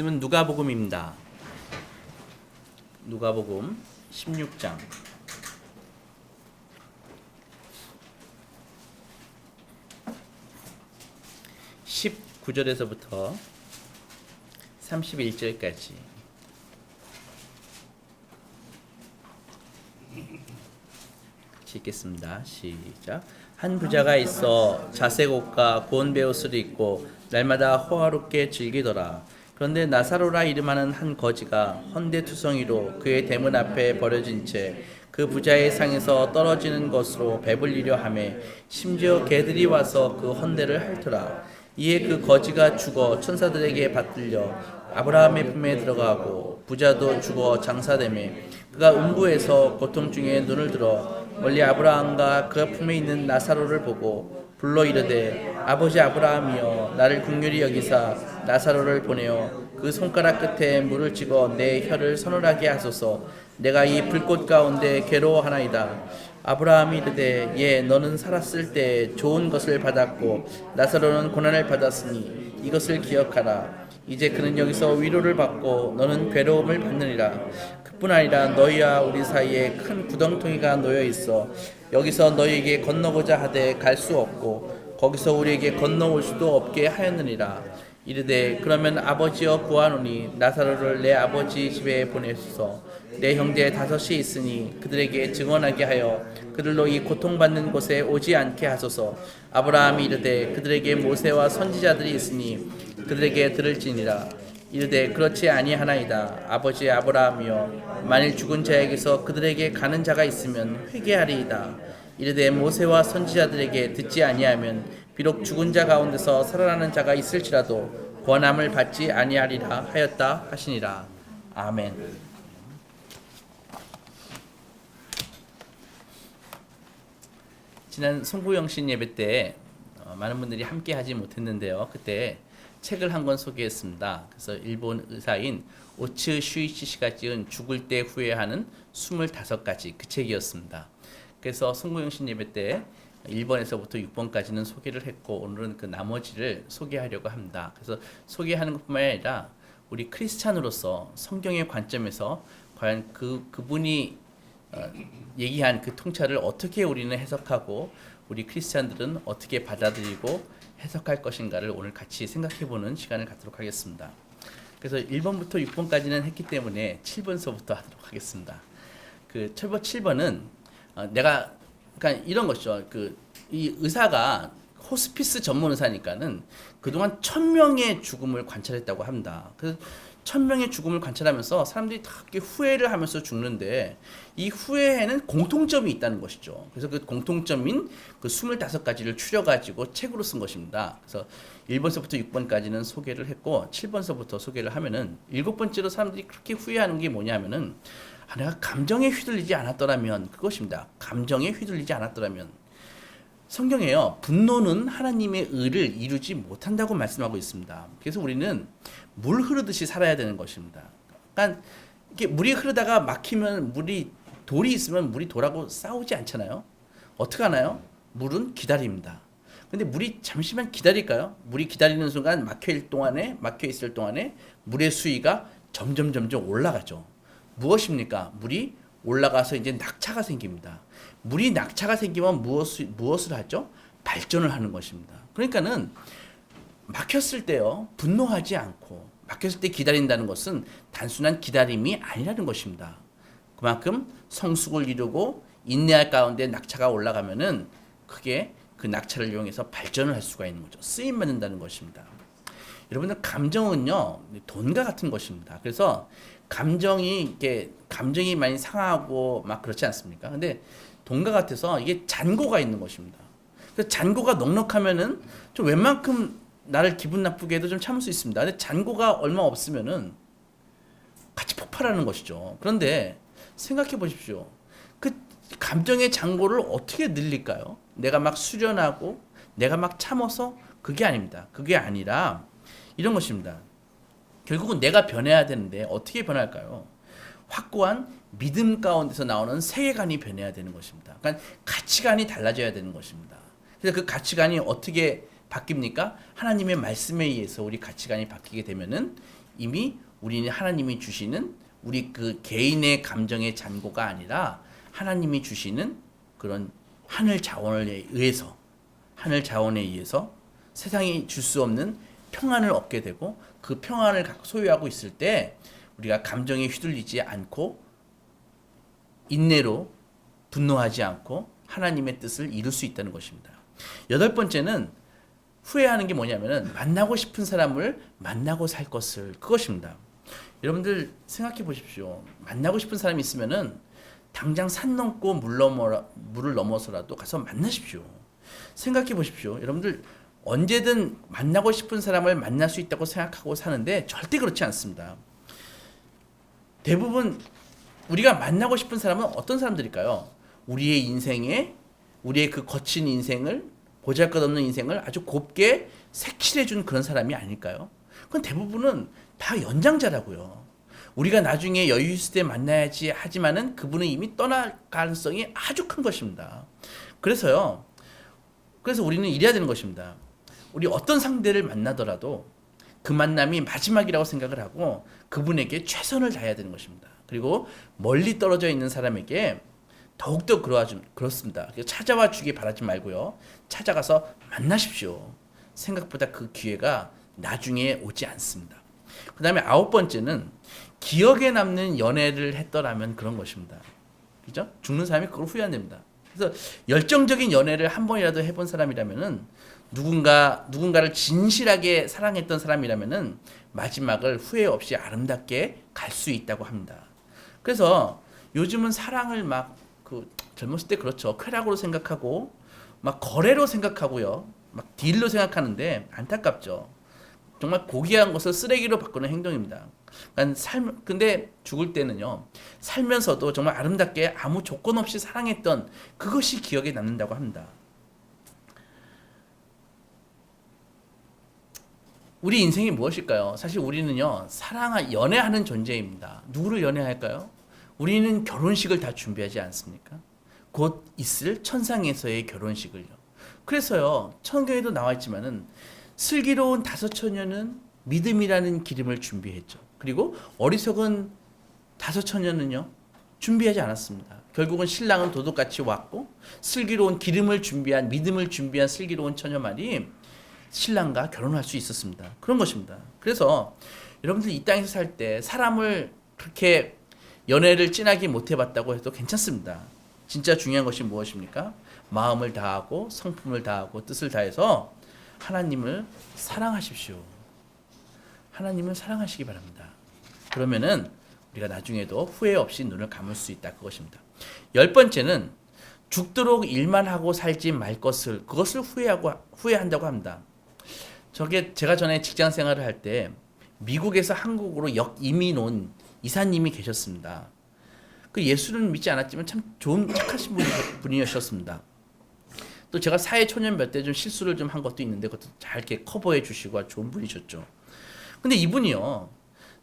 말씀은 누가복음입니다. 누가복음 16장 19절에서부터 31절까지 읽겠습니다. 시작. 한 부자가 있어 자색 옷과 고운 베옷을 입고 날마다 호화롭게 즐기더라. 그런데 나사로라 이름하는 한 거지가 헌데투성이로 그의 대문 앞에 버려진 채 그 부자의 상에서 떨어지는 것으로 배불리려 하매 심지어 개들이 와서 그 헌데를 핥더라. 이에 그 거지가 죽어 천사들에게 받들려 아브라함의 품에 들어가고 부자도 죽어 장사되매 그가 음부에서 고통 중에 눈을 들어 멀리 아브라함과 그 품에 있는 나사로를 보고 불러 이르되 아버지 아브라함이여 나를 긍휼히 여기사 나사로를 보내어 그 손가락 끝에 물을 찍어 내 혀를 서늘하게 하소서. 내가 이 불꽃 가운데 괴로워하나이다. 아브라함이 이르되 예 너는 살았을 때 좋은 것을 받았고 나사로는 고난을 받았으니 이것을 기억하라. 이제 그는 여기서 위로를 받고 너는 괴로움을 받느니라. 그뿐 아니라 너희와 우리 사이에 큰 구덩텅이가 놓여 있어 여기서 너희에게 건너고자 하되 갈 수 없고 거기서 우리에게 건너올 수도 없게 하였느니라. 이르되 그러면 아버지여 구하노니 나사로를 내 아버지 집에 보내소서. 내 형제 5이 있으니 그들에게 증언하게 하여 그들로 이 고통받는 곳에 오지 않게 하소서. 아브라함이 이르되 그들에게 모세와 선지자들이 있으니 그들에게 들을지니라. 이르되 그렇지 아니하나이다. 아버지 아브라함이여 만일 죽은 자에게서 그들에게 가는 자가 있으면 회개하리이다. 이르되 모세와 선지자들에게 듣지 아니하면 비록 죽은 자 가운데서 살아나는 자가 있을지라도 권함을 받지 아니하리라 하였다 하시니라. 아멘. 지난 송구영신 예배 때 많은 분들이 함께 하지 못했는데요. 그때 책을 한 권 소개했습니다. 그래서 일본 의사인 오츠 슈이치 씨가 지은 죽을 때 후회하는 25가지 그 책이었습니다. 그래서 송구영신 예배 때 1번에서부터 6번까지는 소개를 했고 오늘은 그 나머지를 소개하려고 합니다. 그래서 소개하는 것뿐만 아니라 우리 크리스찬으로서 성경의 관점에서 과연 그분이 얘기한 그 통찰을 어떻게 우리는 해석하고 우리 크리스찬들은 어떻게 받아들이고 해석할 것인가를 오늘 같이 생각해보는 시간을 갖도록 하겠습니다. 그래서 1번부터 6번까지는 했기 때문에 7번서부터 하도록 하겠습니다. 그 7번은 내가 그러니까 이런 것이죠. 이 의사가 호스피스 전문 의사니까는 그동안 1000명의 죽음을 관찰했다고 합니다. 그래서 1000명의 죽음을 관찰하면서 사람들이 다 후회를 하면서 죽는데 이 후회에는 공통점이 있다는 것이죠. 그래서 그 공통점인 그 25가지를 추려가지고 책으로 쓴 것입니다. 그래서 1번서부터 6번까지는 소개를 했고 7번서부터 소개를 하면은 7번째로 사람들이 그렇게 후회하는 게 뭐냐면은 내가 감정에 휘둘리지 않았더라면 그것입니다. 감정에 휘둘리지 않았더라면 성경에요. 분노는 하나님의 의를 이루지 못한다고 말씀하고 있습니다. 그래서 우리는 물 흐르듯이 살아야 되는 것입니다. 그러니까 이렇게 물이 흐르다가 막히면 돌이 있으면 물이 돌하고 싸우지 않잖아요. 어떻게 하나요? 물은 기다립니다. 근데 물이 잠시만 기다릴까요? 물이 기다리는 순간 막혀 있을 동안에 물의 수위가 점점 올라가죠. 무엇입니까? 물이 올라가서 이제 낙차가 생깁니다. 물이 낙차가 생기면 무엇을 하죠? 발전을 하는 것입니다. 그러니까는 막혔을 때요, 분노하지 않고 막혔을 때 기다린다는 것은 단순한 기다림이 아니라는 것입니다. 그만큼 성숙을 이루고 인내할 가운데 낙차가 올라가면은 그게 그 낙차를 이용해서 발전을 할 수가 있는 거죠. 쓰임 받는다는 것입니다. 여러분들 감정은요, 돈과 같은 것입니다. 그래서 감정이 많이 상하고 막 그렇지 않습니까? 근데 돈과 같아서 이게 잔고가 있는 것입니다. 그래서 잔고가 넉넉하면은 좀 웬만큼 나를 기분 나쁘게 해도 좀 참을 수 있습니다. 근데 잔고가 얼마 없으면은 같이 폭발하는 것이죠. 그런데 생각해 보십시오. 그 감정의 잔고를 어떻게 늘릴까요? 내가 막 수련하고 내가 막 참아서 그게 아닙니다. 그게 아니라 이런 것입니다. 결국은 내가 변해야 되는데 어떻게 변할까요? 확고한 믿음 가운데서 나오는 세계관이 변해야 되는 것입니다. 그러니까 가치관이 달라져야 되는 것입니다. 그래서 그 가치관이 어떻게 바뀝니까? 하나님의 말씀에 의해서 우리 가치관이 바뀌게 되면은 이미 우리는 하나님이 주시는 우리 그 개인의 감정의 잔고가 아니라 하나님이 주시는 그런 하늘 자원에 의해서 세상이 줄 수 없는 평안을 얻게 되고 그 평안을 소유하고 있을 때 우리가 감정에 휘둘리지 않고 인내로 분노하지 않고 하나님의 뜻을 이룰 수 있다는 것입니다. 여덟 번째는 후회하는 게 뭐냐면은 만나고 싶은 사람을 만나고 살 것을 그것입니다. 여러분들 생각해 보십시오. 만나고 싶은 사람이 있으면은 당장 산 넘고 물을 넘어서라도 가서 만나십시오. 생각해 보십시오. 여러분들 언제든 만나고 싶은 사람을 만날 수 있다고 생각하고 사는데 절대 그렇지 않습니다. 대부분 우리가 만나고 싶은 사람은 어떤 사람들일까요? 우리의 인생에 우리의 그 거친 인생을 보잘것없는 인생을 아주 곱게 색칠해 준 그런 사람이 아닐까요? 그건 대부분은 다 연장자라고요. 우리가 나중에 여유 있을 때 만나야지 하지만은 그분은 이미 떠날 가능성이 아주 큰 것입니다. 그래서 우리는 이래야 되는 것입니다. 우리 어떤 상대를 만나더라도 그 만남이 마지막이라고 생각을 하고 그분에게 최선을 다해야 되는 것입니다. 그리고 멀리 떨어져 있는 사람에게 더욱더 그렇습니다. 찾아와 주기 바라지 말고요. 찾아가서 만나십시오. 생각보다 그 기회가 나중에 오지 않습니다. 그 다음에 아홉 번째는 기억에 남는 연애를 했더라면 그런 것입니다. 그죠? 죽는 사람이 그걸 후회 안 됩니다. 그래서 열정적인 연애를 한 번이라도 해본 사람이라면은 누군가를 진실하게 사랑했던 사람이라면은 마지막을 후회 없이 아름답게 갈 수 있다고 합니다. 그래서 요즘은 사랑을 젊었을 때 그렇죠. 쾌락으로 생각하고 막 거래로 생각하고요. 막 딜로 생각하는데 안타깝죠. 정말 고귀한 것을 쓰레기로 바꾸는 행동입니다. 근데 죽을 때는요. 살면서도 정말 아름답게 아무 조건 없이 사랑했던 그것이 기억에 남는다고 합니다. 우리 인생이 무엇일까요? 사실 우리는요. 연애하는 존재입니다. 누구를 연애할까요? 우리는 결혼식을 다 준비하지 않습니까? 곧 있을 천상에서의 결혼식을요. 그래서요. 성경에도 나와 있지만은 슬기로운 다섯 처녀는 믿음이라는 기름을 준비했죠. 그리고 어리석은 다섯 처녀는요. 준비하지 않았습니다. 결국은 신랑은 도둑같이 왔고 슬기로운 기름을 준비한 믿음을 준비한 슬기로운 처녀만이 신랑과 결혼할 수 있었습니다. 그런 것입니다. 그래서 여러분들 이 땅에서 살 때 사람을 그렇게 연애를 진하게 못 해봤다고 해도 괜찮습니다. 진짜 중요한 것이 무엇입니까? 마음을 다하고 성품을 다하고 뜻을 다해서 하나님을 사랑하십시오. 하나님을 사랑하시기 바랍니다. 그러면은 우리가 나중에도 후회 없이 눈을 감을 수 있다 그것입니다. 열 번째는 죽도록 일만 하고 살지 말 그것을 후회한다고 합니다. 제가 전에 직장 생활을 할 때 미국에서 한국으로 이민 온 이사님이 계셨습니다. 그 예수는 믿지 않았지만 참 착하신 분이셨습니다. 또 제가 사회 초년 몇 때 좀 실수를 좀 한 것도 있는데 그것도 잘 이렇게 커버해 주시고 좋은 분이셨죠. 근데 이분이요.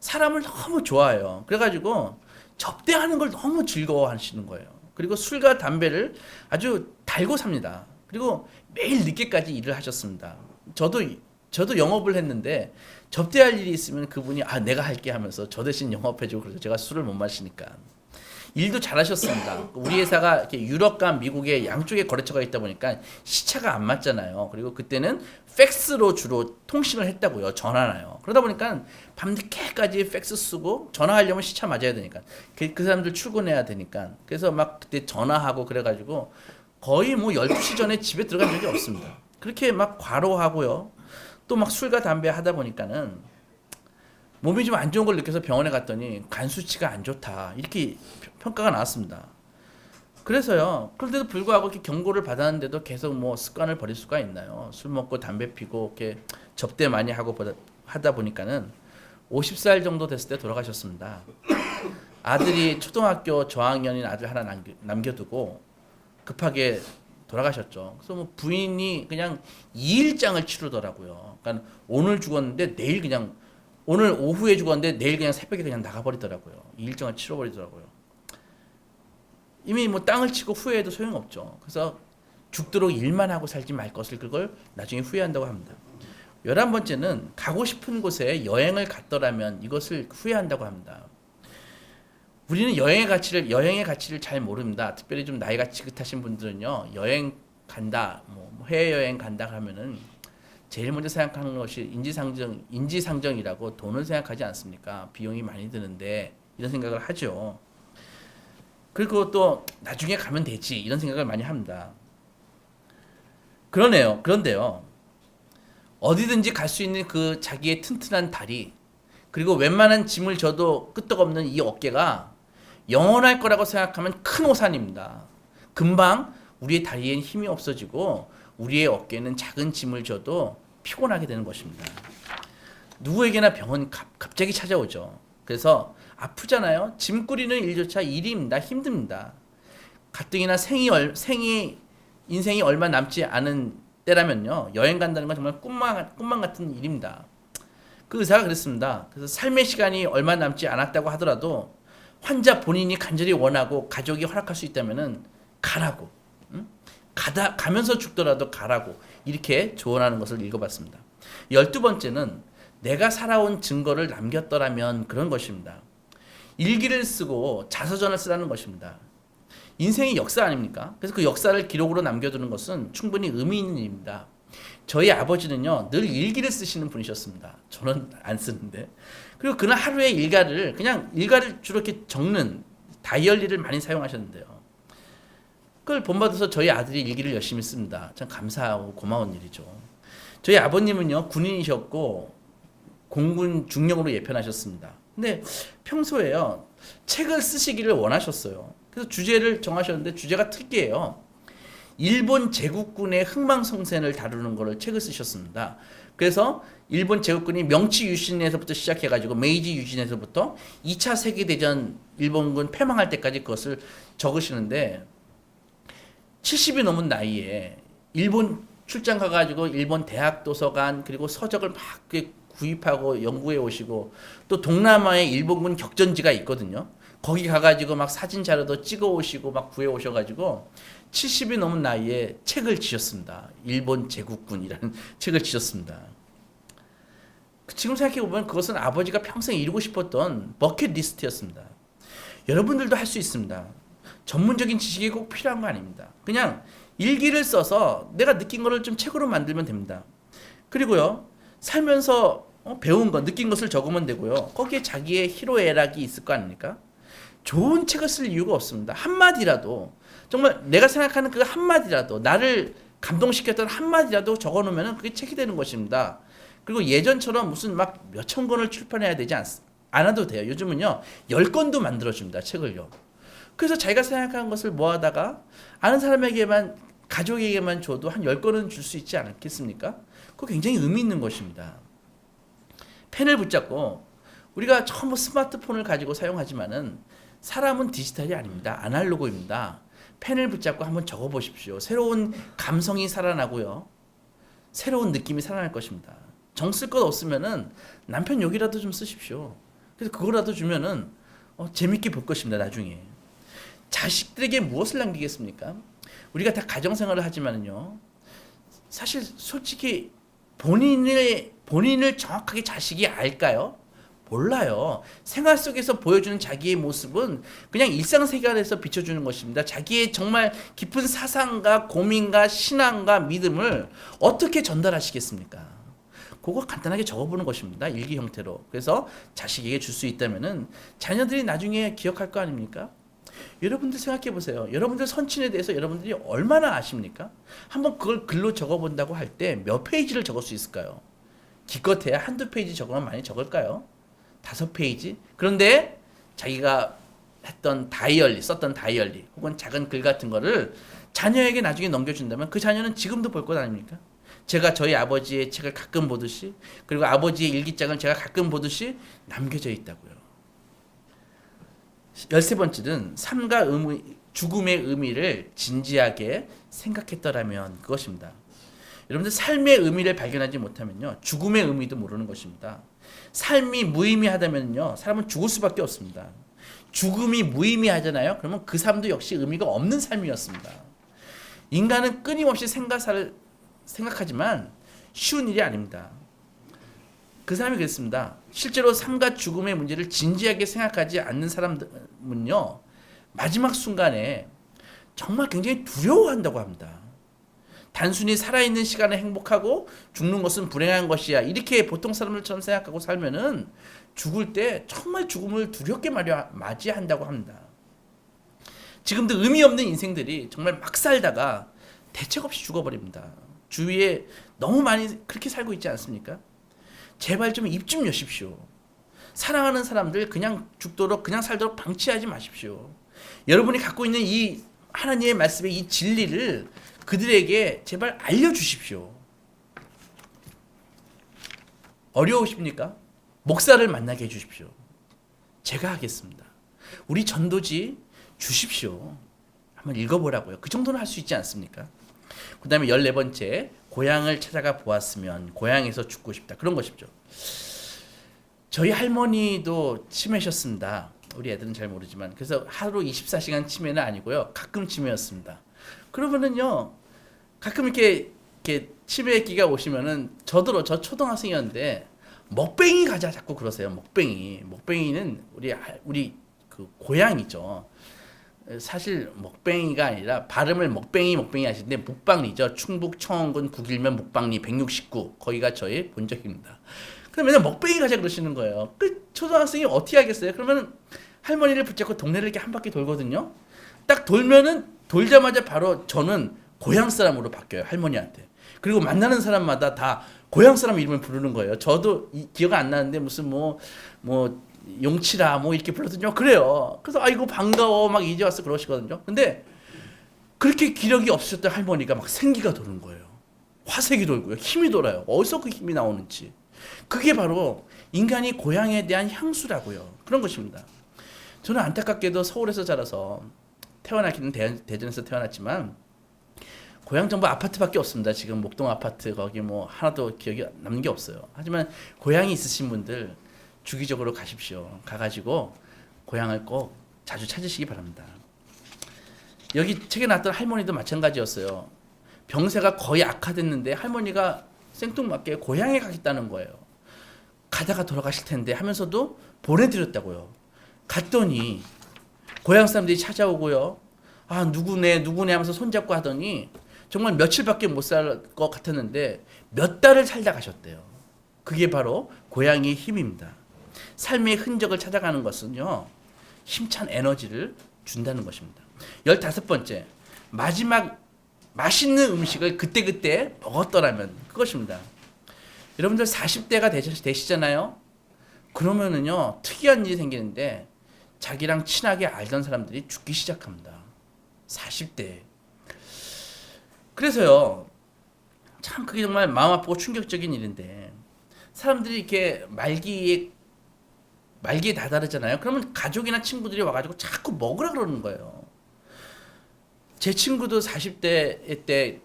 사람을 너무 좋아해요. 그래가지고 접대하는 걸 너무 즐거워하시는 거예요. 그리고 술과 담배를 아주 달고 삽니다. 그리고 매일 늦게까지 일을 하셨습니다. 저도 영업을 했는데 접대할 일이 있으면 그분이 내가 할게 하면서 저 대신 영업해주고 그래서 제가 술을 못 마시니까 일도 잘하셨습니다. 우리 회사가 이렇게 유럽과 미국의 양쪽에 거래처가 있다 보니까 시차가 안 맞잖아요. 그리고 그때는 팩스로 주로 통신을 했다고요. 전화나요. 그러다 보니까 밤늦게까지 팩스 쓰고 전화하려면 시차 맞아야 되니까 그 사람들 출근해야 되니까 그래서 막 그때 전화하고 그래가지고 거의 12시 전에 집에 들어간 적이 없습니다. 그렇게 막 과로하고요. 또 막 술과 담배 하다 보니까는 몸이 좀 안 좋은 걸 느껴서 병원에 갔더니 간 수치가 안 좋다 이렇게 평가가 나왔습니다. 그래서요. 그런데도 불구하고 이렇게 경고를 받았는데도 계속 습관을 버릴 수가 있나요? 술 먹고 담배 피고 이렇게 접대 많이 하다 보니까는 50살 정도 됐을 때 돌아가셨습니다. 아들이 초등학교 저학년인 아들 하나 남겨두고 급하게 돌아가셨죠. 그래서 부인이 그냥 2일장을 치르더라고요. 그러니까 오늘 죽었는데 내일 그냥 오늘 오후에 죽었는데 내일 그냥 새벽에 그냥 나가버리더라고요. 2일장을 치러버리더라고요. 이미 땅을 치고 후회해도 소용없죠. 그래서 죽도록 일만 하고 살지 말 것을 그걸 나중에 후회한다고 합니다. 11번째는 가고 싶은 곳에 여행을 갔더라면 이것을 후회한다고 합니다. 우리는 여행의 가치를 잘 모릅니다. 특별히 좀 나이가 지긋하신 분들은요, 여행 간다, 뭐 해외여행 간다 하면은 제일 먼저 생각하는 것이 인지상정이라고 돈을 생각하지 않습니까? 비용이 많이 드는데 이런 생각을 하죠. 그리고 또 나중에 가면 되지 이런 생각을 많이 합니다. 그런데요. 어디든지 갈 수 있는 그 자기의 튼튼한 다리, 그리고 웬만한 짐을 져도 끄떡없는 이 어깨가 영원할 거라고 생각하면 큰 오산입니다. 금방 우리의 다리엔 힘이 없어지고 우리의 어깨는 작은 짐을 져도 피곤하게 되는 것입니다. 누구에게나 병은 갑자기 찾아오죠. 그래서 아프잖아요. 짐 꾸리는 일조차 일입니다. 힘듭니다. 가뜩이나 인생이 얼마 남지 않은 때라면요, 여행 간다는 건 정말 꿈만 같은 일입니다. 그 의사가 그랬습니다. 그래서 삶의 시간이 얼마 남지 않았다고 하더라도 환자 본인이 간절히 원하고 가족이 허락할 수 있다면은 가라고, 가면서 죽더라도 가라고 이렇게 조언하는 것을 읽어봤습니다. 12번째는 내가 살아온 증거를 남겼더라면 그런 것입니다. 일기를 쓰고 자서전을 쓰라는 것입니다. 인생이 역사 아닙니까? 그래서 그 역사를 기록으로 남겨두는 것은 충분히 의미 있는 일입니다. 저희 아버지는요, 늘 일기를 쓰시는 분이셨습니다. 저는 안 쓰는데. 그리고 그날 하루의 일과를 주로 이렇게 적는 다이어리를 많이 사용하셨는데요. 그걸 본받아서 저희 아들이 일기를 열심히 씁니다. 참 감사하고 고마운 일이죠. 저희 아버님은요, 군인이셨고 공군 중령으로 예편하셨습니다. 근데 평소에요, 책을 쓰시기를 원하셨어요. 그래서 주제를 정하셨는데 주제가 특이해요. 일본 제국군의 흥망성쇠를 다루는 거를 책을 쓰셨습니다. 그래서 일본 제국군이 명치 유신에서부터 시작해가지고 메이지 유신에서부터 2차 세계대전 일본군 패망할 때까지 그것을 적으시는데 70이 넘은 나이에 일본 출장 가가지고 일본 대학 도서관 그리고 서적을 막 구입하고 연구해 오시고 또 동남아에 일본군 격전지가 있거든요. 거기 가가지고 막 사진 자료도 찍어 오시고 막 구해 오셔가지고 70이 넘은 나이에 책을 지셨습니다. 일본 제국군이라는 책을 지셨습니다. 지금 생각해보면 그것은 아버지가 평생 이루고 싶었던 버킷리스트였습니다. 여러분들도 할 수 있습니다. 전문적인 지식이 꼭 필요한 거 아닙니다. 그냥 일기를 써서 내가 느낀 거를 좀 책으로 만들면 됩니다. 그리고요, 살면서 배운 거, 느낀 것을 적으면 되고요. 거기에 자기의 희로애락이 있을 거 아닙니까? 좋은 책을 쓸 이유가 없습니다. 한마디라도, 정말 내가 생각하는 그 한마디라도, 나를 감동시켰던 한마디라도 적어놓으면 그게 책이 되는 것입니다. 그리고 예전처럼 무슨 막 몇천 권을 출판해야 되지 않아도 돼요. 요즘은요, 10권도 만들어줍니다. 책을요. 그래서 자기가 생각한 것을 모아다가 아는 사람에게만, 가족에게만 줘도 한 10권은 줄 수 있지 않겠습니까? 그거 굉장히 의미 있는 것입니다. 펜을 붙잡고, 우리가 전부 스마트폰을 가지고 사용하지만은 사람은 디지털이 아닙니다. 아날로그입니다. 펜을 붙잡고 한번 적어보십시오. 새로운 감성이 살아나고요. 새로운 느낌이 살아날 것입니다. 정 쓸 것 없으면은 남편 욕이라도 좀 쓰십시오. 그래서 그거라도 주면은 재밌게 볼 것입니다. 나중에. 자식들에게 무엇을 남기겠습니까? 우리가 다 가정생활을 하지만은요. 사실 솔직히 본인을 정확하게 자식이 알까요? 몰라요. 생활 속에서 보여주는 자기의 모습은 그냥 일상생활에서 비춰주는 것입니다. 자기의 정말 깊은 사상과 고민과 신앙과 믿음을 어떻게 전달하시겠습니까? 그거 간단하게 적어보는 것입니다. 일기 형태로. 그래서 자식에게 줄 수 있다면은 자녀들이 나중에 기억할 거 아닙니까? 여러분들 생각해 보세요. 여러분들 선친에 대해서 여러분들이 얼마나 아십니까? 한번 그걸 글로 적어본다고 할 때 몇 페이지를 적을 수 있을까요? 기껏해야 한두 페이지 적으면 많이 적을까요? 5페이지? 그런데 자기가 썼던 다이어리 혹은 작은 글 같은 거를 자녀에게 나중에 넘겨준다면 그 자녀는 지금도 볼 것 아닙니까? 제가 저희 아버지의 책을 가끔 보듯이, 그리고 아버지의 일기장을 제가 가끔 보듯이 남겨져 있다고요. 13번째는 삶과 죽음의 의미를 진지하게 생각했더라면 그것입니다. 여러분들 삶의 의미를 발견하지 못하면요, 죽음의 의미도 모르는 것입니다. 삶이 무의미하다면요, 사람은 죽을 수밖에 없습니다. 죽음이 무의미하잖아요. 그러면 그 삶도 역시 의미가 없는 삶이었습니다. 인간은 끊임없이 생가사를 생각하지만 쉬운 일이 아닙니다. 그 사람이 그랬습니다. 실제로 삶과 죽음의 문제를 진지하게 생각하지 않는 사람은요, 마지막 순간에 정말 굉장히 두려워한다고 합니다. 단순히 살아있는 시간에 행복하고 죽는 것은 불행한 것이야. 이렇게 보통 사람들처럼 생각하고 살면은 죽을 때 정말 죽음을 두렵게 맞이한다고 합니다. 지금도 의미 없는 인생들이 정말 막 살다가 대책 없이 죽어버립니다. 주위에 너무 많이 그렇게 살고 있지 않습니까? 제발 좀 입 좀 여십시오. 사랑하는 사람들 그냥 죽도록 그냥 살도록 방치하지 마십시오. 여러분이 갖고 있는 이 하나님의 말씀의 이 진리를 그들에게 제발 알려주십시오. 어려우십니까? 목사를 만나게 해주십시오. 제가 하겠습니다. 우리 전도지 주십시오. 한번 읽어보라고요. 그 정도는 할 수 있지 않습니까? 그 다음에 14번째, 고향을 찾아가 보았으면 고향에서 죽고 싶다. 그런 것이죠. 저희 할머니도 치매셨습니다. 우리 애들은 잘 모르지만. 그래서 하루 24시간 치매는 아니고요. 가끔 치매였습니다. 그러면은요, 가끔 이렇게 치매기가 오시면은 저 초등학생이었는데 먹뱅이 가자 자꾸 그러세요. 먹뱅이는 우리 그 고향이죠. 사실 먹뱅이가 아니라 발음을 먹뱅이 하시는데 묵방리죠. 충북 청원군 북일면 묵방리 169 거기가 저희 본적입니다. 그럼 맨날 먹뱅이 가자 그러시는 거예요. 그 초등학생이 어떻게 하겠어요? 그러면 할머니를 붙잡고 동네를 이렇게 한 바퀴 돌거든요. 딱 돌자마자 바로 저는 고향 사람으로 바뀌어요. 할머니한테. 그리고 만나는 사람마다 다 고향 사람 이름을 부르는 거예요. 저도 기억 안 나는데 무슨 뭐 용치라 뭐 이렇게 불렀거든요. 그래요. 그래서 아이고 반가워 막 이제 와서 그러시거든요. 근데 그렇게 기력이 없으셨던 할머니가 막 생기가 도는 거예요. 화색이 돌고요. 힘이 돌아요. 어디서 그 힘이 나오는지. 그게 바로 인간이 고향에 대한 향수라고요. 그런 것입니다. 저는 안타깝게도 서울에서 자라서 태어나기는 대전에서 태어났지만 고향 정보 아파트밖에 없습니다. 지금 목동 아파트 거기 뭐 하나도 기억이 남는 게 없어요. 하지만 고향이 있으신 분들 주기적으로 가십시오. 가가지고 고향을 꼭 자주 찾으시기 바랍니다. 여기 책에 나왔던 할머니도 마찬가지였어요. 병세가 거의 악화됐는데 할머니가 생뚱맞게 고향에 가겠다는 거예요. 가다가 돌아가실 텐데 하면서도 보내드렸다고요. 갔더니 고향 사람들이 찾아오고요. 아 누구네 하면서 손잡고 하더니 정말 며칠밖에 못 살 것 같았는데 몇 달을 살다 가셨대요. 그게 바로 고향의 힘입니다. 삶의 흔적을 찾아가는 것은요, 힘찬 에너지를 준다는 것입니다. 15번째, 마지막 맛있는 음식을 그때그때 먹었더라면 그것입니다. 여러분들 40대가 되시잖아요. 그러면은요, 특이한 일이 생기는데 자기랑 친하게 알던 사람들이 죽기 시작합니다. 40대. 그래서요, 참 그게 정말 마음 아프고 충격적인 일인데 사람들이 이렇게 말기에 다다르잖아요. 그러면 가족이나 친구들이 와가지고 자꾸 먹으라 그러는 거예요. 제 친구도 40대 때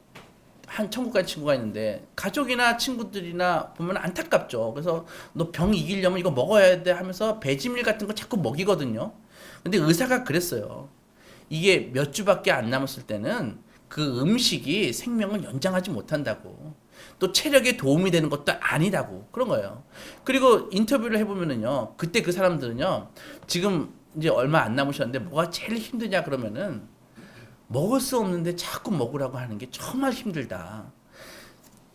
한 천국 간 친구가 있는데 가족이나 친구들이나 보면 안타깝죠. 그래서 너 병 이기려면 이거 먹어야 돼 하면서 배지밀 같은 거 자꾸 먹이거든요. 근데 의사가 그랬어요. 이게 몇 주밖에 안 남았을 때는 그 음식이 생명을 연장하지 못한다고. 또 체력에 도움이 되는 것도 아니다고. 그런 거예요. 그리고 인터뷰를 해보면은요. 그때 그 사람들은요. 지금 이제 얼마 안 남으셨는데 뭐가 제일 힘드냐 그러면은 먹을 수 없는데 자꾸 먹으라고 하는 게 정말 힘들다.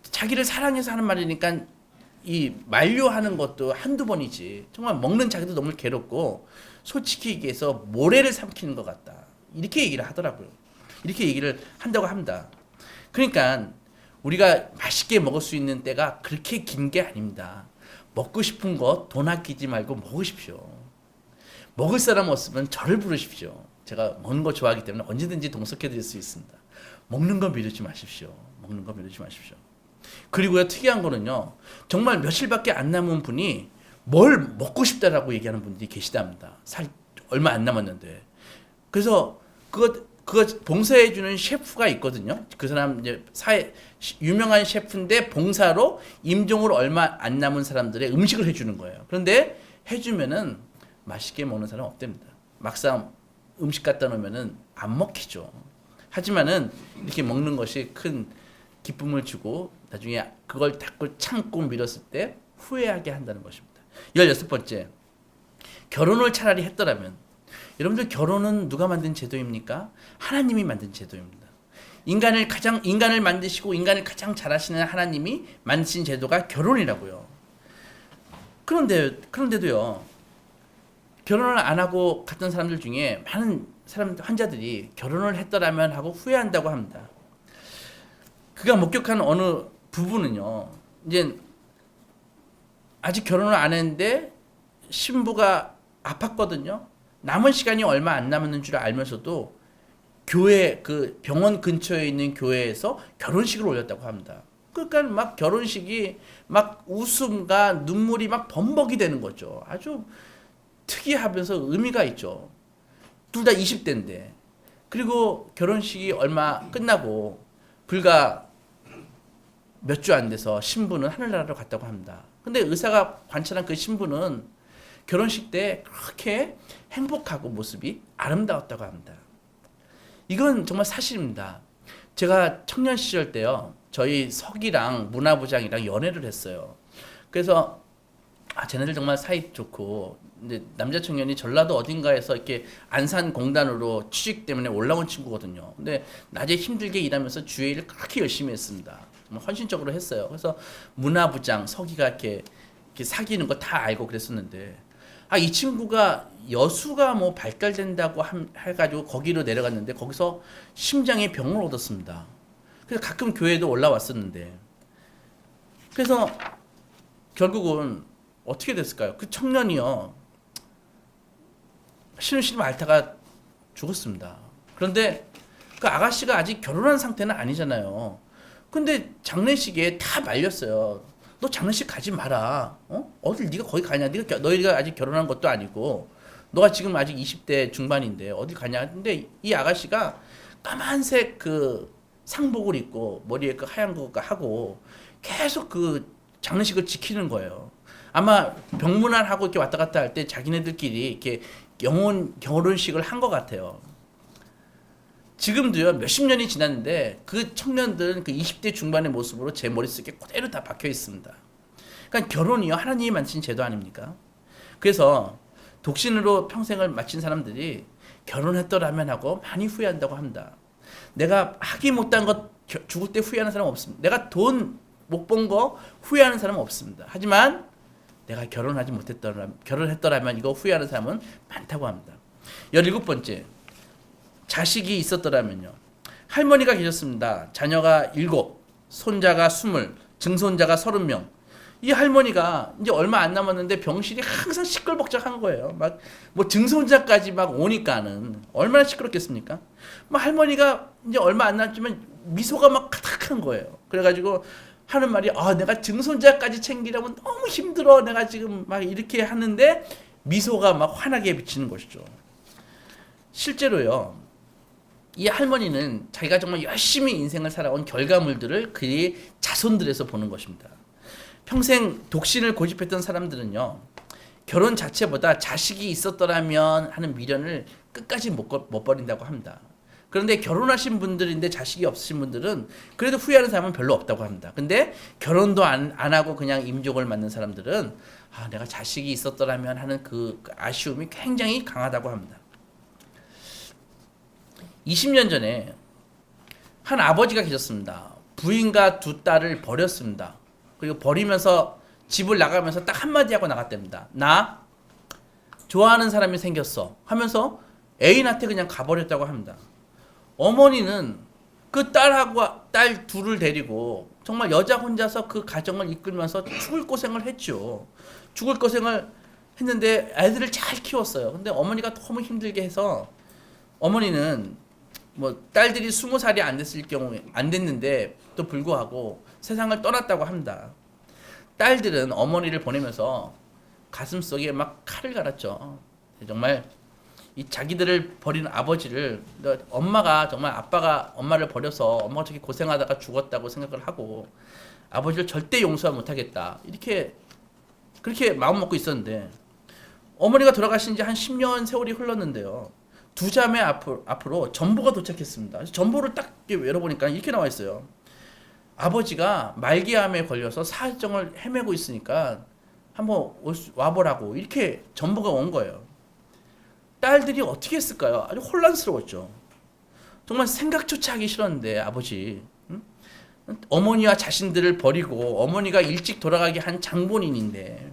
자기를 사랑해서 하는 말이니까 이 만류하는 것도 한두 번이지. 정말 먹는 자기도 너무 괴롭고 솔직히 얘기해서 모래를 삼키는 것 같다. 이렇게 얘기를 하더라고요. 이렇게 얘기를 한다고 합니다. 그러니까 우리가 맛있게 먹을 수 있는 때가 그렇게 긴 게 아닙니다. 먹고 싶은 거 돈 아끼지 말고 먹으십시오. 먹을 사람 없으면 저를 부르십시오. 제가 먹는 거 좋아하기 때문에 언제든지 동석해 드릴 수 있습니다. 먹는 거 미루지 마십시오. 먹는 거 미루지 마십시오. 그리고요, 특이한 거는요, 정말 며칠밖에 안 남은 분이 뭘 먹고 싶다라고 얘기하는 분들이 계시답니다. 얼마 안 남았는데. 그래서 그거 봉사해주는 셰프가 있거든요. 그 사람 이제 유명한 셰프인데 봉사로 임종으로 얼마 안 남은 사람들의 음식을 해주는 거예요. 그런데 해주면은 맛있게 먹는 사람 없답니다. 막상 음식 갖다 놓으면은 안 먹히죠. 하지만은 이렇게 먹는 것이 큰 기쁨을 주고 나중에 그걸 닫고 참고 미뤘을 때 후회하게 한다는 것입니다. 16번째, 결혼을 차라리 했더라면. 여러분들, 결혼은 누가 만든 제도입니까? 하나님이 만든 제도입니다. 인간을 만드시고 인간을 가장 잘하시는 하나님이 만드신 제도가 결혼이라고요. 그런데도요, 결혼을 안 하고 갔던 사람들 중에 많은 환자들이 결혼을 했더라면 하고 후회한다고 합니다. 그가 목격한 어느 부부는요, 이제 아직 결혼을 안 했는데 신부가 아팠거든요. 남은 시간이 얼마 안 남았는 줄 알면서도 그 병원 근처에 있는 교회에서 결혼식을 올렸다고 합니다. 그러니까 막 결혼식이 막 웃음과 눈물이 막 범벅이 되는 거죠. 아주 특이하면서 의미가 있죠. 둘 다 20대인데. 그리고 결혼식이 얼마 끝나고 불과 몇 주 안 돼서 신부는 하늘나라로 갔다고 합니다. 근데 의사가 관찰한 그 신부는 결혼식 때 그렇게 행복하고 모습이 아름다웠다고 합니다. 이건 정말 사실입니다. 제가 청년 시절 때요, 저희 석이랑 문화부장이랑 연애를 했어요. 그래서 쟤네들 정말 사이 좋고, 이제 남자 청년이 전라도 어딘가에서 이렇게 안산공단으로 취직 때문에 올라온 친구거든요. 근데 낮에 힘들게 일하면서 주회 일을 그렇게 열심히 했습니다. 정말 헌신적으로 했어요. 그래서 문화부장 석이가 이렇게 사귀는 거 다 알고 그랬었는데, 이 친구가 여수가 뭐 발달된다고 해가지고 거기로 내려갔는데 거기서 심장에 병을 얻었습니다. 그래서 가끔 교회도 올라왔었는데, 그래서 결국은 어떻게 됐을까요? 그 청년이요, 시름시름 앓다가 죽었습니다. 그런데 그 아가씨가 아직 결혼한 상태는 아니잖아요. 근데 장례식에 다 말렸어요. 너 장례식 가지 마라. 어딜 네가 거기 가냐? 너희가 아직 결혼한 것도 아니고, 너가 지금 아직 20대 중반인데 어딜 가냐? 근데 이 아가씨가 까만색 그 상복을 입고 머리에 그 하얀 거 하고 계속 그 장례식을 지키는 거예요. 아마 병문안하고 이렇게 왔다 갔다 할 때 자기네들끼리 이렇게 결혼식을 한 것 같아요. 지금도요, 몇십 년이 지났는데 그 청년들은 그 20대 중반의 모습으로 제 머릿속에 그대로 다 박혀 있습니다. 그러니까 결혼이요, 하나님이 만드신 제도 아닙니까? 그래서 독신으로 평생을 마친 사람들이 결혼했더라면 하고 많이 후회한다고 합니다. 내가 하기 못한 것 죽을 때 후회하는 사람은 없습니다. 내가 돈 못 번 거 후회하는 사람은 없습니다. 하지만 내가 결혼했더라면 이거 후회하는 사람은 많다고 합니다. 17번째, 자식이 있었더라면요. 할머니가 계셨습니다. 자녀가 7, 손자가 20, 증손자가 30명. 이 할머니가 이제 얼마 안 남았는데 병실이 항상 시끌벅적한 거예요. 막 뭐 증손자까지 막 오니까는 얼마나 시끄럽겠습니까? 뭐 할머니가 이제 얼마 안 남았지만 미소가 막 가득한 거예요. 그래가지고 하는 말이, 내가 증손자까지 챙기려면 너무 힘들어. 내가 지금 막 이렇게 하는데 미소가 막 환하게 비치는 것이죠. 실제로요, 이 할머니는 자기가 정말 열심히 인생을 살아온 결과물들을 그의 자손들에서 보는 것입니다. 평생 독신을 고집했던 사람들은요, 결혼 자체보다 자식이 있었더라면 하는 미련을 끝까지 못 버린다고 합니다. 그런데 결혼하신 분들인데 자식이 없으신 분들은 그래도 후회하는 사람은 별로 없다고 합니다. 근데 결혼도 안 하고 그냥 임종을 맞는 사람들은 내가 자식이 있었더라면 하는 그 아쉬움이 굉장히 강하다고 합니다. 20년 전에 한 아버지가 계셨습니다. 부인과 2딸을 버렸습니다. 그리고 버리면서 집을 나가면서 딱 한마디 하고 나갔답니다. 나 좋아하는 사람이 생겼어 하면서 애인한테 그냥 가버렸다고 합니다. 어머니는 그 딸 둘을 데리고 정말 여자 혼자서 그 가정을 이끌면서 죽을 고생을 했죠. 죽을 고생을 했는데 애들을 잘 키웠어요. 근데 어머니가 너무 힘들게 해서 어머니는 뭐 딸들이 20살이 안 됐을 경우에 안 됐는데 또 불구하고 세상을 떠났다고 합니다. 딸들은 어머니를 보내면서 가슴속에 막 칼을 갈았죠. 정말 이 자기들을 버린 아버지를, 엄마가 정말 아빠가 엄마를 버려서 엄마가 저렇게 고생하다가 죽었다고 생각을 하고 아버지를 절대 용서 못하겠다, 그렇게 마음 먹고 있었는데, 어머니가 돌아가신 지 한 10년 세월이 흘렀는데요, 2자매 앞으로 전보가 도착했습니다. 그래서 전보를 딱 열어보니까 이렇게 나와 있어요. 아버지가 말기암에 걸려서 사정을 헤매고 있으니까 한번 와보라고 이렇게 전보가 온 거예요. 딸들이 어떻게 했을까요? 아주 혼란스러웠죠. 정말 생각조차 하기 싫었는데 아버지, 응? 어머니와 자신들을 버리고 어머니가 일찍 돌아가게 한 장본인인데,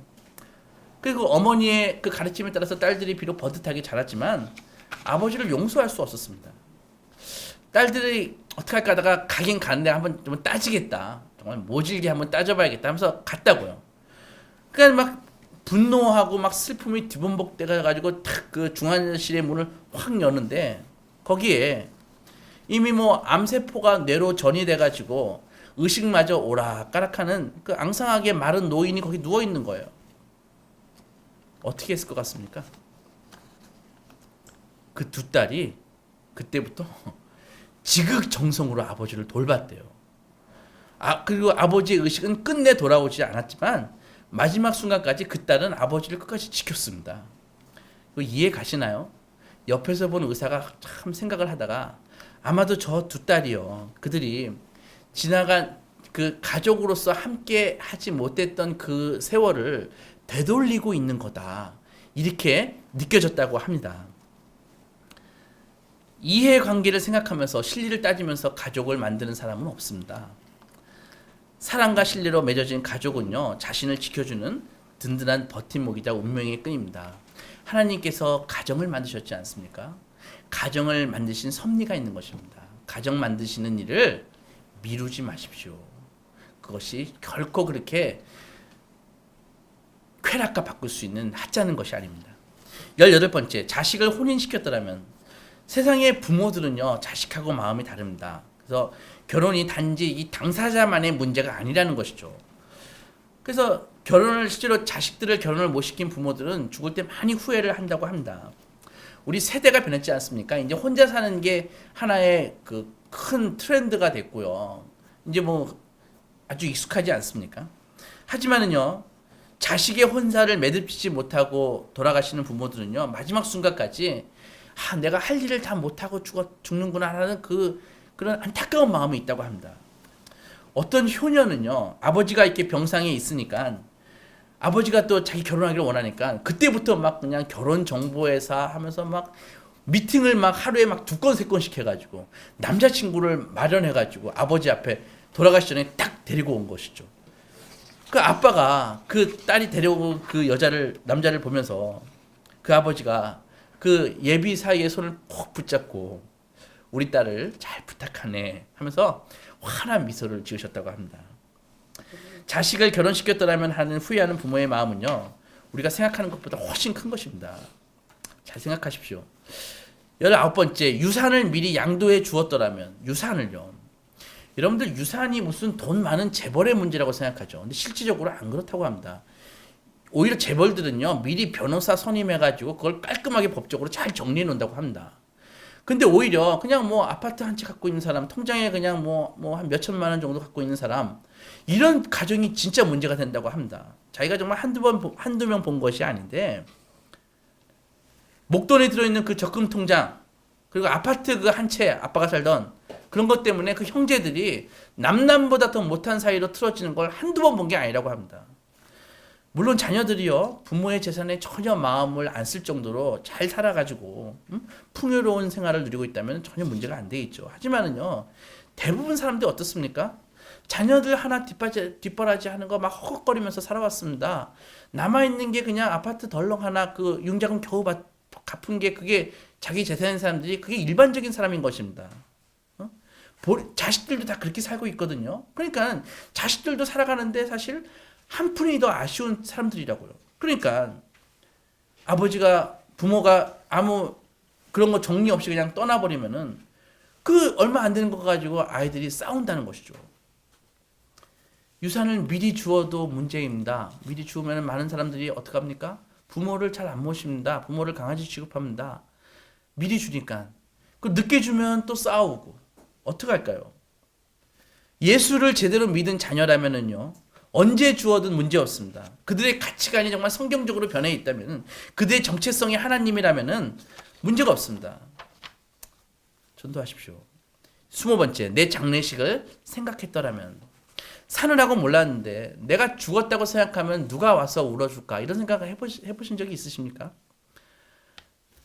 그리고 어머니의 그 가르침에 따라서 딸들이 비록 버듯하게 자랐지만 아버지를 용서할 수 없었습니다. 딸들이 어떻게 할까 하다가 가긴 가는데 한번 좀 따지겠다. 정말 모질게 한번 따져봐야겠다 하면서 갔다고요. 그러니까 막 분노하고 막 슬픔이 뒤범벅돼 가지고 탁 그 중환자실의 문을 확 여는데 거기에 이미 뭐 암세포가 뇌로 전이돼 가지고 의식마저 오락가락하는 그 앙상하게 마른 노인이 거기 누워 있는 거예요. 어떻게 했을 것 같습니까? 그 두 딸이 그때부터 지극정성으로 아버지를 돌봤대요. 그리고 아버지의 의식은 끝내 돌아오지 않았지만 마지막 순간까지 그 딸은 아버지를 끝까지 지켰습니다. 이해 가시나요? 옆에서 본 의사가 참 생각을 하다가 아마도 저 두 딸이요, 그들이 지나간 그 가족으로서 함께 하지 못했던 그 세월을 되돌리고 있는 거다, 이렇게 느껴졌다고 합니다. 이해관계를 생각하면서 실리를 따지면서 가족을 만드는 사람은 없습니다. 사랑과 신뢰로 맺어진 가족은요, 자신을 지켜주는 든든한 버팀목이자 운명의 끈입니다. 하나님께서 가정을 만드셨지 않습니까? 가정을 만드신 섭리가 있는 것입니다. 가정 만드시는 일을 미루지 마십시오. 그것이 결코 그렇게 쾌락과 바꿀 수 있는 하찮은 것이 아닙니다. 18번째, 자식을 혼인시켰더라면. 세상의 부모들은요, 자식하고 마음이 다릅니다. 그래서 결혼이 단지 이 당사자만의 문제가 아니라는 것이죠. 그래서 결혼을 실제로 자식들을 결혼을 못 시킨 부모들은 죽을 때 많이 후회를 한다고 합니다. 우리 세대가 변했지 않습니까? 이제 혼자 사는 게 하나의 그 큰 트렌드가 됐고요. 이제 뭐 아주 익숙하지 않습니까? 하지만은요, 자식의 혼사를 매듭짓지 못하고 돌아가시는 부모들은요, 마지막 순간까지 내가 할 일을 다 못하고 죽는구나 하는 그런 안타까운 마음이 있다고 합니다. 어떤 효녀는요, 아버지가 이렇게 병상에 있으니까 아버지가 또 자기 결혼하기를 원하니까 그때부터 막 그냥 결혼 정보회사 하면서 막 미팅을 막 하루에 막 2건 3건씩 해가지고 남자친구를 마련해가지고 아버지 앞에 돌아가시 전에 딱 데리고 온 것이죠. 그 아빠가 그 딸이 데려온 그 남자를 보면서 그 아버지가 그 예비 사이의 손을 꼭 붙잡고 우리 딸을 잘 부탁하네 하면서 환한 미소를 지으셨다고 합니다. 자식을 결혼시켰더라면 하는 후회하는 부모의 마음은요, 우리가 생각하는 것보다 훨씬 큰 것입니다. 잘 생각하십시오. 19번째, 유산을 미리 양도해 주었더라면. 유산을요, 여러분들 유산이 무슨 돈 많은 재벌의 문제라고 생각하죠. 근데 실질적으로 안 그렇다고 합니다. 오히려 재벌들은요, 미리 변호사 선임해가지고 그걸 깔끔하게 법적으로 잘 정리해 놓는다고 합니다. 근데 오히려 그냥 뭐 아파트 한 채 갖고 있는 사람, 통장에 그냥 뭐 한 몇 천만 원 정도 갖고 있는 사람, 이런 가정이 진짜 문제가 된다고 합니다. 자기가 정말 한두 명 본 것이 아닌데, 목돈에 들어있는 그 적금 통장, 그리고 아파트 그 한 채 아빠가 살던 그런 것 때문에 그 형제들이 남남보다 더 못한 사이로 틀어지는 걸 한두 번 본 게 아니라고 합니다. 물론 자녀들이요, 부모의 재산에 전혀 마음을 안 쓸 정도로 잘 살아가지고 풍요로운 생활을 누리고 있다면 전혀 문제가 안 되겠죠. 하지만은요, 대부분 사람들이 어떻습니까? 자녀들 하나 뒷바라지 하는 거 막 허걱거리면서 살아왔습니다. 남아있는 게 그냥 아파트 덜렁 하나 그 융자금 겨우 갚은 게 그게 자기 재산인 사람들이 그게 일반적인 사람인 것입니다. 자식들도 다 그렇게 살고 있거든요. 그러니까 자식들도 살아가는데 사실 한 푼이 더 아쉬운 사람들이라고요. 그러니까 부모가 아무 그런 거 정리 없이 그냥 떠나버리면은 그 얼마 안 되는 거 가지고 아이들이 싸운다는 것이죠. 유산을 미리 주어도 문제입니다. 미리 주면 많은 사람들이 어떻게 합니까? 부모를 잘 안 모십니다. 부모를 강아지 취급합니다. 미리 주니까. 그 늦게 주면 또 싸우고. 어떻게 할까요? 예수를 제대로 믿은 자녀라면은요, 언제 주어든 문제 없습니다. 그들의 가치관이 정말 성경적으로 변해 있다면, 그들의 정체성이 하나님이라면은 문제가 없습니다. 전도하십시오. 20번째, 내 장례식을 생각했더라면. 사느라고 몰랐는데 내가 죽었다고 생각하면 누가 와서 울어줄까? 이런 생각을 해보신 적이 있으십니까?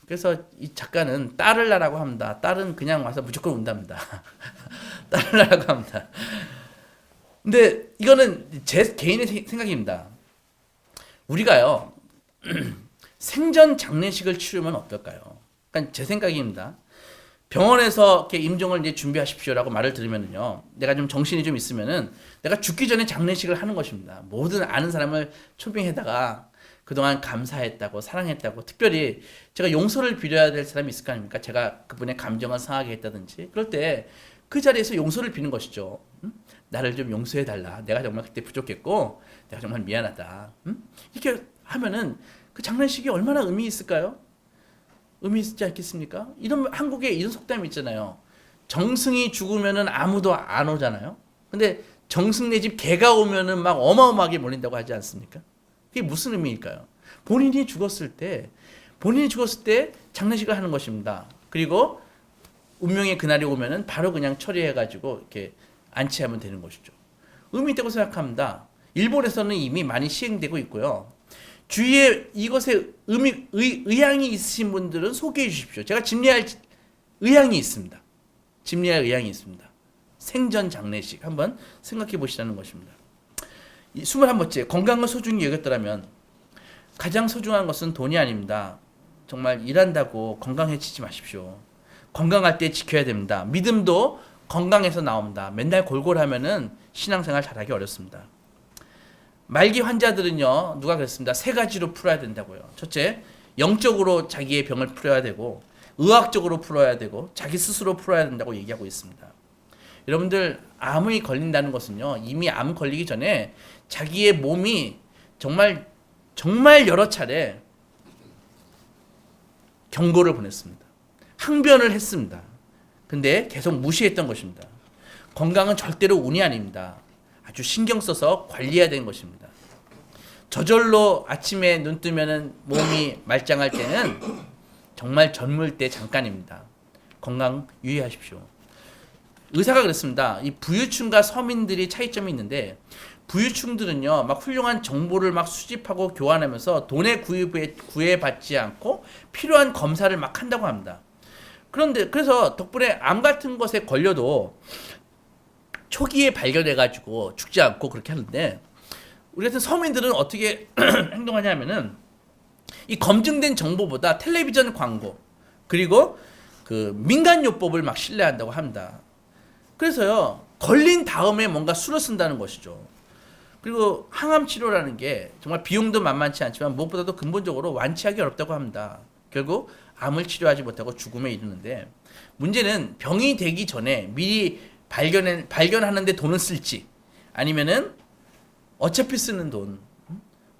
그래서 이 작가는 딸을 낳으라고 합니다. 딸은 그냥 와서 무조건 운답니다. 딸을 낳으라고 합니다. 근데 이거는 제 개인의 생각입니다. 우리가요, 생전 장례식을 치르면 어떨까요? 그러니까 제 생각입니다. 병원에서 이렇게 임종을 이제 준비하십시오라고 말을 들으면요, 내가 좀 정신이 좀 있으면은 내가 죽기 전에 장례식을 하는 것입니다. 모든 아는 사람을 초빙해다가 그동안 감사했다고, 사랑했다고, 특별히 제가 용서를 빌어야 될 사람이 있을 거 아닙니까? 제가 그분의 감정을 상하게 했다든지, 그럴 때 그 자리에서 용서를 비는 것이죠. 나를 좀 용서해달라. 내가 정말 그때 부족했고, 내가 정말 미안하다. 이렇게 하면은 그 장례식이 얼마나 의미 있을까요? 의미 있지 않겠습니까? 이런 한국에 이런 속담이 있잖아요. 정승이 죽으면은 아무도 안 오잖아요. 근데 정승네 집 개가 오면은 막 어마어마하게 몰린다고 하지 않습니까? 그게 무슨 의미일까요? 본인이 죽었을 때 장례식을 하는 것입니다. 그리고 운명의 그날이 오면은 바로 그냥 처리해가지고 이렇게 안치하면 되는 것이죠. 의미 있다고 생각합니다. 일본에서는 이미 많이 시행되고 있고요. 주위에 이것에 의향이 있으신 분들은 소개해 주십시오. 제가 심리할 의향이 있습니다. 생전 장례식 한번 생각해 보시라는 것입니다. 21번째, 건강을 소중히 여겼더라면 가장 소중한 것은 돈이 아닙니다. 정말 일한다고 건강해지지 마십시오. 건강할 때 지켜야 됩니다. 믿음도 건강에서 나옵니다. 맨날 골골하면은 신앙생활 잘하기 어렵습니다. 말기 환자들은요, 누가 그랬습니다. 세 가지로 풀어야 된다고요. 첫째, 영적으로 자기의 병을 풀어야 되고, 의학적으로 풀어야 되고, 자기 스스로 풀어야 된다고 얘기하고 있습니다. 여러분들, 암이 걸린다는 것은요, 이미 암 걸리기 전에 자기의 몸이 정말 여러 차례 경고를 보냈습니다. 항변을 했습니다. 근데 계속 무시했던 것입니다. 건강은 절대로 운이 아닙니다. 아주 신경 써서 관리해야 되는 것입니다. 저절로 아침에 눈 뜨면은 몸이 말짱할 때는 정말 젊을 때 잠깐입니다. 건강 유의하십시오. 의사가 그랬습니다. 이 부유층과 서민들이 차이점이 있는데, 부유층들은요, 막 훌륭한 정보를 막 수집하고 교환하면서 돈에 구애받지 않고 필요한 검사를 막 한다고 합니다. 그래서 덕분에 암 같은 것에 걸려도 초기에 발견해가지고 죽지 않고 그렇게 하는데, 우리 같은 서민들은 어떻게 행동하냐면은 이 검증된 정보보다 텔레비전 광고 그리고 그 민간요법을 막 신뢰한다고 합니다. 그래서요, 걸린 다음에 뭔가 수를 쓴다는 것이죠. 그리고 항암 치료라는 게 정말 비용도 만만치 않지만 무엇보다도 근본적으로 완치하기 어렵다고 합니다. 결국 암을 치료하지 못하고 죽음에 이르는데, 문제는 병이 되기 전에 미리 발견하는데 돈을 쓸지, 아니면은 어차피 쓰는 돈,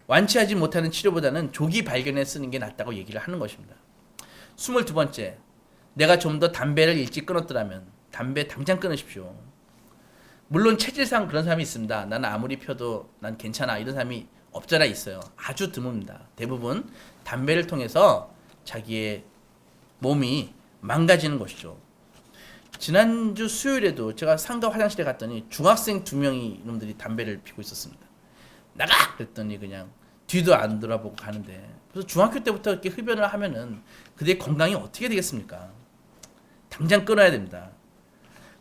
완치하지 못하는 치료보다는 조기 발견에 쓰는 게 낫다고 얘기를 하는 것입니다. 22번째, 내가 좀 더 담배를 일찍 끊었더라면 담배 당장 끊으십시오. 물론 체질상 그런 사람이 있습니다. 나는 아무리 펴도 난 괜찮아, 이런 사람이 없잖아 있어요. 아주 드뭅니다. 대부분 담배를 통해서 자기의 몸이 망가지는 것이죠. 지난주 수요일에도 제가 상가 화장실에 갔더니 중학생 2명이 이놈들이 담배를 피고 있었습니다. 나가! 그랬더니 그냥 뒤도 안 돌아보고 가는데, 그래서 중학교 때부터 이렇게 흡연을 하면은 그들의 건강이 어떻게 되겠습니까? 당장 끊어야 됩니다.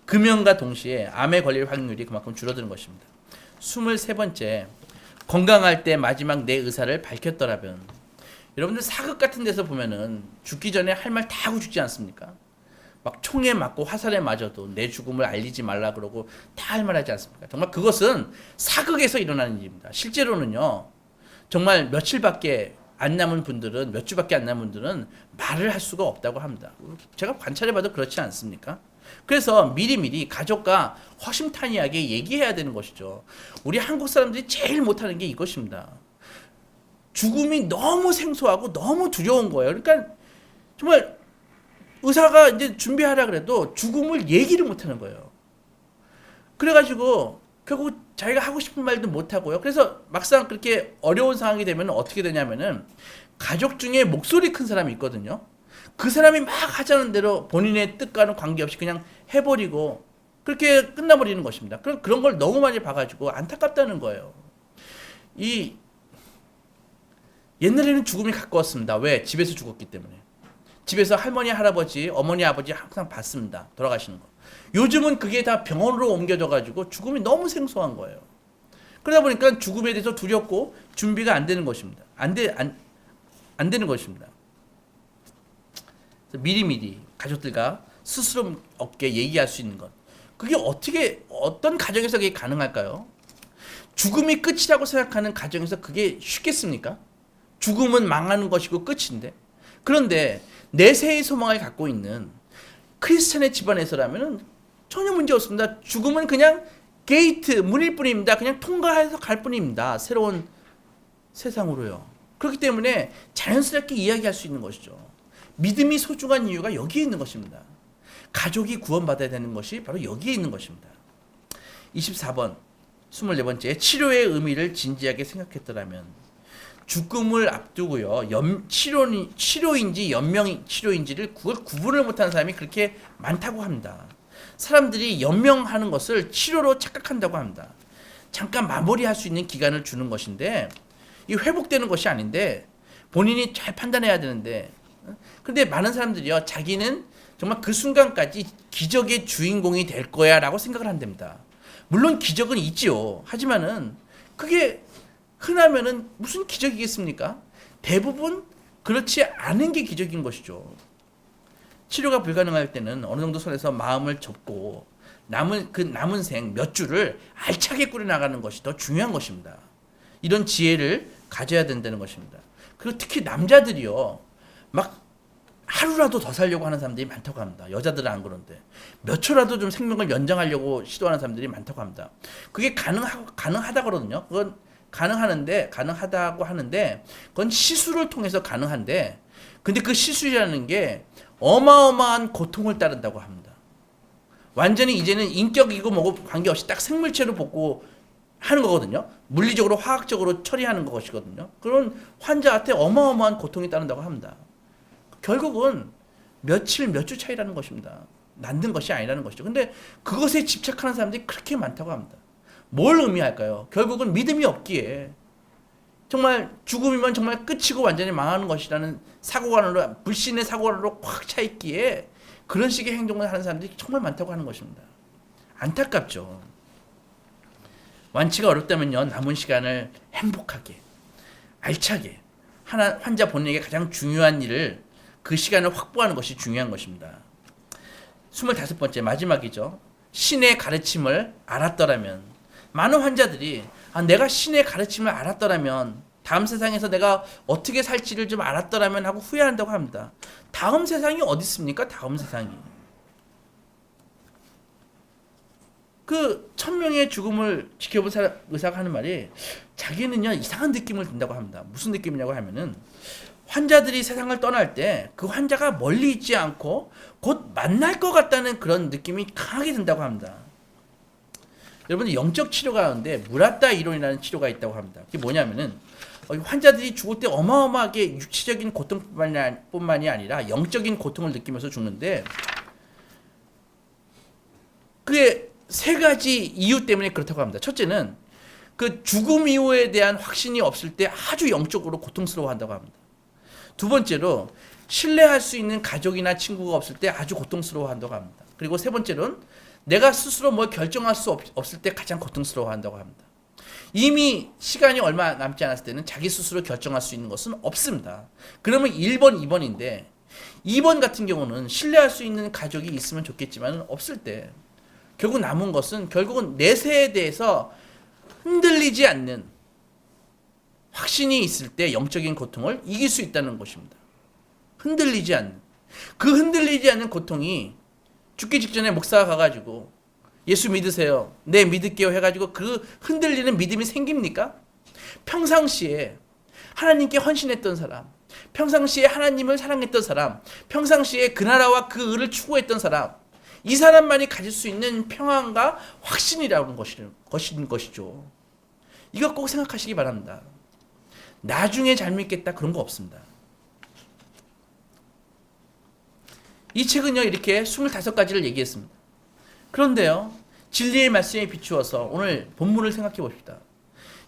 금연과 동시에 암에 걸릴 확률이 그만큼 줄어드는 것입니다. 23번째, 건강할 때 마지막 내 의사를 밝혔더라면. 여러분들 사극 같은 데서 보면은 죽기 전에 할 말 다 하고 죽지 않습니까? 막 총에 맞고 화살에 맞아도 내 죽음을 알리지 말라 그러고 다 할 말 하지 않습니까? 정말 그것은 사극에서 일어나는 일입니다. 실제로는요, 정말 몇 주밖에 안 남은 분들은 말을 할 수가 없다고 합니다. 제가 관찰해봐도 그렇지 않습니까? 그래서 미리미리 가족과 허심탄회하게 얘기해야 되는 것이죠. 우리 한국 사람들이 제일 못하는 게 이것입니다. 죽음이 너무 생소하고 너무 두려운 거예요. 그러니까 정말 의사가 이제 준비하라 그래도 죽음을 얘기를 못하는 거예요. 그래가지고 결국 자기가 하고 싶은 말도 못하고요. 그래서 막상 그렇게 어려운 상황이 되면 어떻게 되냐면은, 가족 중에 목소리 큰 사람이 있거든요. 그 사람이 막 하자는 대로 본인의 뜻과는 관계없이 그냥 해버리고 그렇게 끝나버리는 것입니다. 그런 걸 너무 많이 봐가지고 안타깝다는 거예요. 이 옛날에는 죽음이 가까웠습니다. 왜? 집에서 죽었기 때문에. 집에서 할머니, 할아버지, 어머니, 아버지 항상 봤습니다. 돌아가시는 거. 요즘은 그게 다 병원으로 옮겨져가지고 죽음이 너무 생소한 거예요. 그러다 보니까 죽음에 대해서 두렵고 준비가 안 되는 것입니다. 안 되는 것입니다. 미리미리 가족들과 스스럼 없게 얘기할 수 있는 것. 그게 어떤 가정에서 그게 가능할까요? 죽음이 끝이라고 생각하는 가정에서 그게 쉽겠습니까? 죽음은 망하는 것이고 끝인데. 그런데 내세의 소망을 갖고 있는 크리스찬의 집안에서라면 전혀 문제 없습니다. 죽음은 그냥 게이트, 문일 뿐입니다. 그냥 통과해서 갈 뿐입니다. 새로운 세상으로요. 그렇기 때문에 자연스럽게 이야기할 수 있는 것이죠. 믿음이 소중한 이유가 여기에 있는 것입니다. 가족이 구원받아야 되는 것이 바로 여기에 있는 것입니다. 24번, 24번째, 치료의 의미를 진지하게 생각했더라면 죽음을 앞두고요, 치료인지 연명 치료인지를 그걸 구분을 못하는 사람이 그렇게 많다고 합니다. 사람들이 연명하는 것을 치료로 착각한다고 합니다. 잠깐 마무리할 수 있는 기간을 주는 것인데 이 회복되는 것이 아닌데 본인이 잘 판단해야 되는데, 근데 많은 사람들이요, 자기는 정말 그 순간까지 기적의 주인공이 될 거야 라고 생각을 한답니다. 물론 기적은 있지요. 하지만은 그게 흔하면은 무슨 기적이겠습니까? 대부분 그렇지 않은 게 기적인 것이죠. 치료가 불가능할 때는 어느 정도 선에서 마음을 접고 남은 생 몇 주를 알차게 꾸려나가는 것이 더 중요한 것입니다. 이런 지혜를 가져야 된다는 것입니다. 그리고 특히 남자들이요, 막 하루라도 더 살려고 하는 사람들이 많다고 합니다. 여자들은 안 그런데 몇 초라도 좀 생명을 연장하려고 시도하는 사람들이 많다고 합니다. 그게 가능하다 그러거든요. 그건 가능하다고 하는데 그건 시술을 통해서 가능한데, 근데 그 시술이라는 게 어마어마한 고통을 따른다고 합니다. 완전히 이제는 인격이고 뭐고 관계없이 딱 생물체로 복구 하는 거거든요. 물리적으로 화학적으로 처리하는 것이거든요. 그런 환자한테 어마어마한 고통이 따른다고 합니다. 결국은 며칠 몇 주 차이라는 것입니다. 낫는 것이 아니라는 것이죠. 근데 그것에 집착하는 사람들이 그렇게 많다고 합니다. 뭘 의미할까요? 결국은 믿음이 없기에 정말 죽음이면 정말 끝이고 완전히 망하는 것이라는 사고관으로, 불신의 사고관으로 꽉 차 있기에 그런 식의 행동을 하는 사람들이 정말 많다고 하는 것입니다. 안타깝죠. 완치가 어렵다면요, 남은 시간을 행복하게, 알차게, 환자 본인에게 가장 중요한 일을, 그 시간을 확보하는 것이 중요한 것입니다. 25번째, 마지막이죠. 신의 가르침을 알았더라면. 많은 환자들이 내가 신의 가르침을 알았더라면, 다음 세상에서 내가 어떻게 살지를 좀 알았더라면 하고 후회한다고 합니다. 다음 세상이 어디 있습니까? 다음 세상이. 그 1000명의 죽음을 지켜본 의사가 하는 말이, 자기는요 이상한 느낌을 든다고 합니다. 무슨 느낌이냐고 하면은, 환자들이 세상을 떠날 때 그 환자가 멀리 있지 않고 곧 만날 것 같다는 그런 느낌이 강하게 든다고 합니다. 여러분들, 영적 치료 가운데 무라타 이론이라는 치료가 있다고 합니다. 그게 뭐냐면은, 환자들이 죽을 때 어마어마하게 육체적인 고통뿐만이 아니라 영적인 고통을 느끼면서 죽는데, 그게 세 가지 이유 때문에 그렇다고 합니다. 첫째는 그 죽음 이후에 대한 확신이 없을 때 아주 영적으로 고통스러워한다고 합니다. 두 번째로 신뢰할 수 있는 가족이나 친구가 없을 때 아주 고통스러워한다고 합니다. 그리고 세 번째로는 내가 스스로 뭘 결정할 수 없을 때 가장 고통스러워한다고 합니다. 이미 시간이 얼마 남지 않았을 때는 자기 스스로 결정할 수 있는 것은 없습니다. 그러면 1번, 2번인데 2번 같은 경우는 신뢰할 수 있는 가족이 있으면 좋겠지만 없을 때 결국 남은 것은 결국은 내세에 대해서 흔들리지 않는 확신이 있을 때 영적인 고통을 이길 수 있다는 것입니다. 흔들리지 않는. 그 흔들리지 않는 고통이 죽기 직전에 목사가 가가지고 예수 믿으세요, 네 믿을게요 해가지고 그 흔들리는 믿음이 생깁니까? 평상시에 하나님께 헌신했던 사람, 평상시에 하나님을 사랑했던 사람, 평상시에 그 나라와 그 의를 추구했던 사람, 이 사람만이 가질 수 있는 평안과 확신이라는 것이죠. 이거 꼭 생각하시기 바랍니다. 나중에 잘 믿겠다 그런 거 없습니다. 이 책은요 이렇게 25가지를 얘기했습니다. 그런데요, 진리의 말씀에 비추어서 오늘 본문을 생각해 봅시다.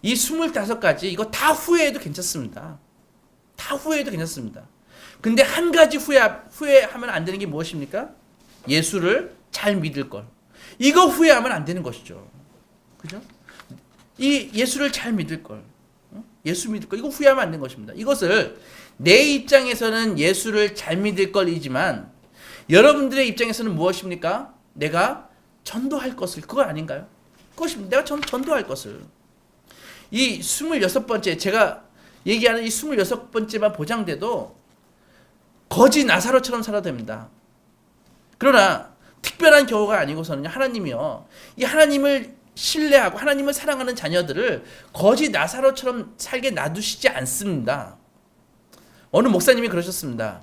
이 25가지 이거 다 후회해도 괜찮습니다. 다 후회해도 괜찮습니다. 근데 한 가지 후회하면 안 되는 게 무엇입니까? 예수를 잘 믿을 걸. 이거 후회하면 안 되는 것이죠. 그죠? 이 예수를 잘 믿을 걸. 예수 믿을 걸. 이거 후회하면 안 되는 것입니다. 이것을 내 입장에서는 예수를 잘 믿을 걸이지만 여러분들의 입장에서는 무엇입니까? 내가 전도할 것을. 그거 아닌가요? 그것입니다. 내가 전도할 것을. 이 26번째, 제가 얘기하는 이 26번째만 보장돼도 거지 나사로처럼 살아도 됩니다. 그러나 특별한 경우가 아니고서는 하나님이요, 이 하나님을 신뢰하고 하나님을 사랑하는 자녀들을 거지 나사로처럼 살게 놔두시지 않습니다. 어느 목사님이 그러셨습니다.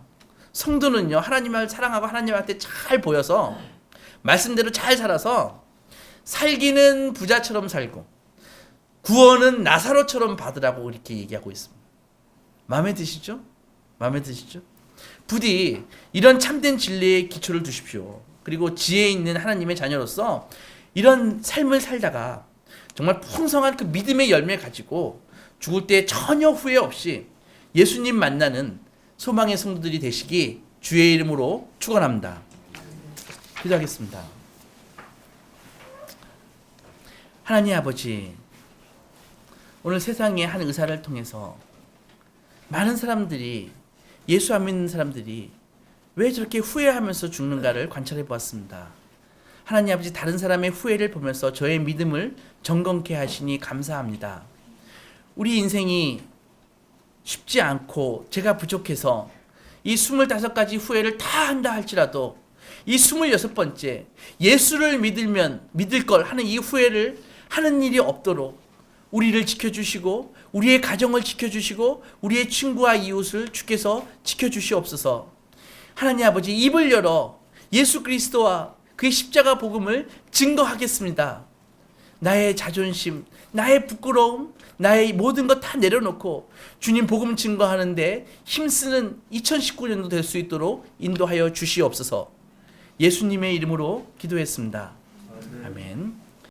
성도는요, 하나님을 사랑하고 하나님한테 잘 보여서 말씀대로 잘 살아서 살기는 부자처럼 살고 구원은 나사로처럼 받으라고 이렇게 얘기하고 있습니다. 마음에 드시죠? 마음에 드시죠? 부디 이런 참된 진리에 기초를 두십시오. 그리고 지혜 있는 하나님의 자녀로서 이런 삶을 살다가 정말 풍성한 그 믿음의 열매를 가지고 죽을 때 전혀 후회 없이 예수님 만나는 소망의 성도들이 되시기 주의 이름으로 축원합니다. 기도하겠습니다. 하나님 아버지, 오늘 세상의 한 의사를 통해서 많은 사람들이, 예수 안 믿는 사람들이 왜 저렇게 후회하면서 죽는가를 관찰해 보았습니다. 하나님 아버지, 다른 사람의 후회를 보면서 저의 믿음을 점검케 하시니 감사합니다. 우리 인생이 쉽지 않고 제가 부족해서 이 25가지 후회를 다 한다 할지라도 이 26번째 예수를 믿을 걸 하는 이 후회를 하는 일이 없도록 우리를 지켜주시고 우리의 가정을 지켜주시고 우리의 친구와 이웃을 주께서 지켜주시옵소서. 하나님 아버지, 입을 열어 예수 그리스도와 그의 십자가 복음을 증거하겠습니다. 나의 자존심, 나의 부끄러움, 나의 모든 것 다 내려놓고 주님 복음 증거하는데 힘쓰는 2019년도 될 수 있도록 인도하여 주시옵소서. 예수님의 이름으로 기도했습니다. 아멘.